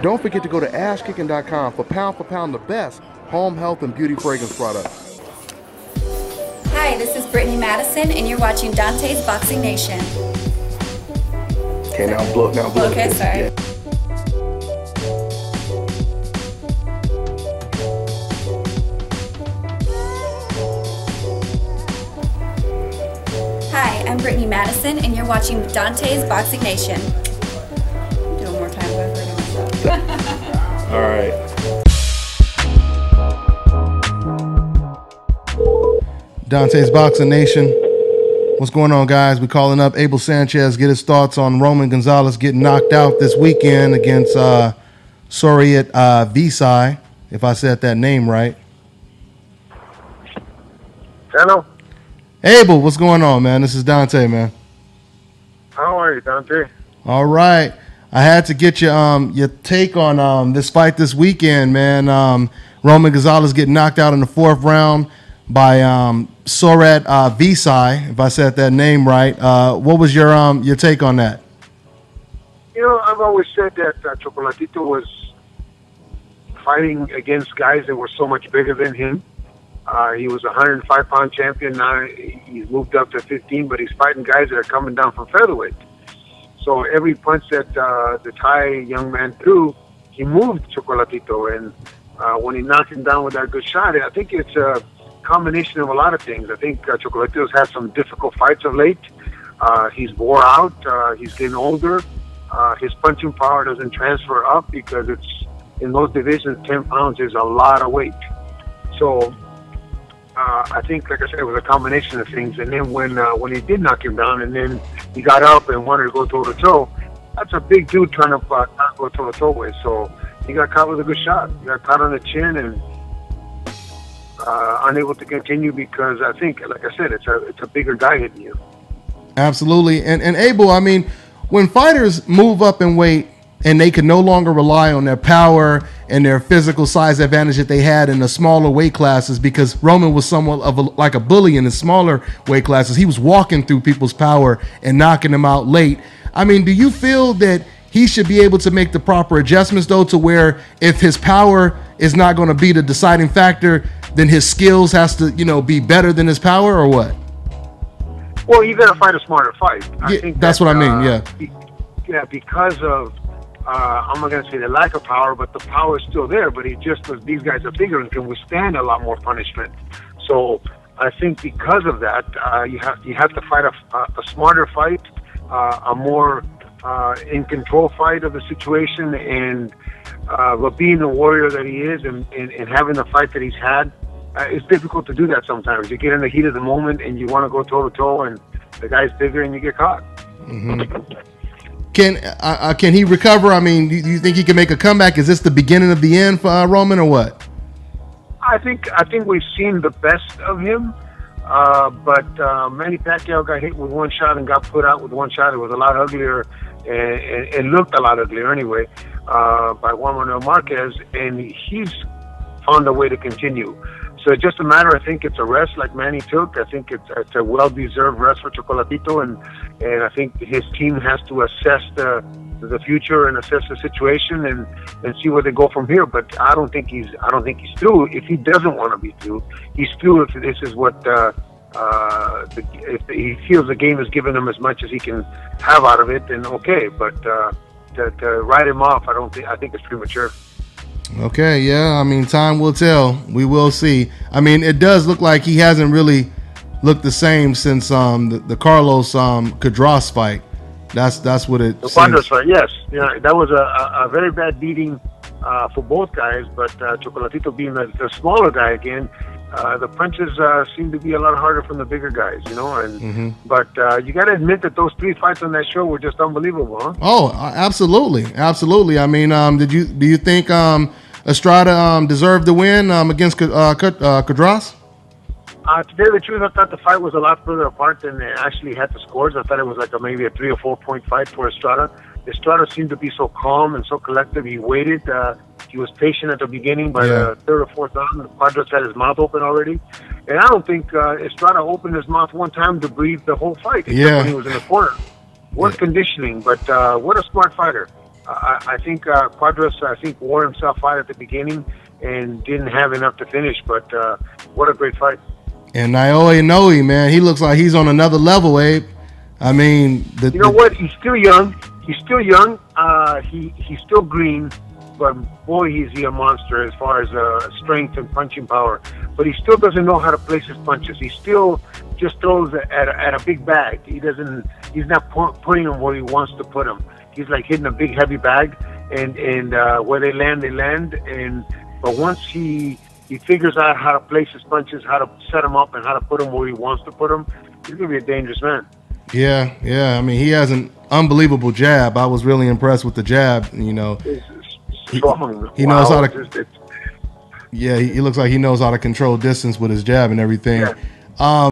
Don't forget to go to ashkicking.com for pound the best home health and beauty fragrance products. Hi, this is Brittany Madison, and you're watching Dante's Boxing Nation. Okay, now blow. Okay, sorry. Yeah. Hi, I'm Brittany Madison, and you're watching Dante's Boxing Nation. Do one more time, I'm hurting myself. All right. Dante's Boxing Nation. What's going on, guys? We're calling up Abel Sanchez, get his thoughts on Roman Gonzalez getting knocked out this weekend against Soriat Visai, if I said that name right. Hello. Abel, what's going on, man? This is Dante, man. How are you, Dante? All right. I had to get your take on this fight this weekend, man. Roman Gonzalez getting knocked out in the 4th round by Soriat Visai, if I said that name right. What was your take on that? You know, I've always said that Chocolatito was fighting against guys that were so much bigger than him. He was a 105-pound champion. Now he's moved up to 15, but he's fighting guys that are coming down from featherweight. So every punch that the Thai young man threw, he moved Chocolatito. And when he knocked him down with that good shot, I think it's a combination of a lot of things. I think Chocolatito's had some difficult fights of late. He's wore out. He's getting older. His punching power doesn't transfer up because it's in those divisions, 10 pounds is a lot of weight. So I think, like I said, it was a combination of things. And then when he did knock him down, and then he got up and wanted to go toe-to-toe, that's a big dude trying to go toe-to-toe with. So he got caught with a good shot. He got caught on the chin and unable to continue because I think, like I said, it's a bigger guy hitting you. Absolutely. And Abel, I mean, when fighters move up in weight and they can no longer rely on their power and their physical size advantage that they had in the smaller weight classes, because Roman was somewhat of like a bully in the smaller weight classes. He was walking through people's power and knocking them out late. I mean, do you feel that he should be able to make the proper adjustments, though, to where if his power is not going to be the deciding factor, then his skills has to, be better than his power, or what? Well, you got to fight a smarter fight. I think that's what I mean, yeah. Yeah, because of I'm not going to say the lack of power, but the power is still there. But these guys are bigger and can withstand a lot more punishment. So I think because of that, you have to fight a smarter fight, a more in control fight of the situation, and but being the warrior that he is, and having the fight that he's had, it's difficult to do that sometimes. You get in the heat of the moment and you want to go toe to toe, and the guy's bigger and you get caught. Mm-hmm. Can he recover? I mean, do you think he can make a comeback? Is this the beginning of the end for Roman, or what? I think we've seen the best of him, but Manny Pacquiao got hit with one shot and got put out with one shot. It was a lot uglier, and it looked a lot uglier anyway, by Juan Manuel Marquez, and he's found a way to continue. So it's just a matter, I think it's a rest like Manny took. I think it's a well-deserved rest for Chocolatito, and I think his team has to assess the future and assess the situation and see where they go from here. But I don't think he's through. If he doesn't want to be through, he's through if this is what if he feels the game has given him as much as he can have out of it, then okay. But to write him off, I think it's premature. Okay, yeah. I mean, time will tell. We will see. I mean, it does look like he hasn't really looked the same since the Carlos Cadras fight. That's what it seems. The Cadras fight, yes. Yeah, that was a very bad beating for both guys. But Chocolatito being the smaller guy again, the punches seem to be a lot harder from the bigger guys, And mm-hmm. But you got to admit that those 3 fights on that show were just unbelievable, huh? Oh, absolutely, absolutely. I mean, do you think Estrada deserved the win against Cadras? To tell you the truth, I thought the fight was a lot further apart than they actually had the scores. I thought it was like maybe a 3 or 4 point fight for Estrada. Estrada seemed to be so calm and so collective. He waited. He was patient at the beginning. By the 3rd or 4th round, Cadras had his mouth open already. And I don't think Estrada opened his mouth one time to breathe the whole fight, except when he was in the corner. What conditioning, but what a smart fighter. I think Quadras, wore himself out at the beginning and didn't have enough to finish. But what a great fight! And Inoue, man, he looks like he's on another level, Abe. I mean, you know what? He's still young. He's still green, but boy, is he a monster as far as strength and punching power. But he still doesn't know how to place his punches. He still just throws at a big bag. He's not putting them where he wants to put them. He's like hitting a big heavy bag, and where they land, they land. But once he figures out how to place his punches, how to set them up, and how to put them where he wants to put them, he's gonna be a dangerous man. Yeah. I mean, he has an unbelievable jab. I was really impressed with the jab. You know, he knows how to. Yeah, he looks like he knows how to control distance with his jab and everything. Yeah.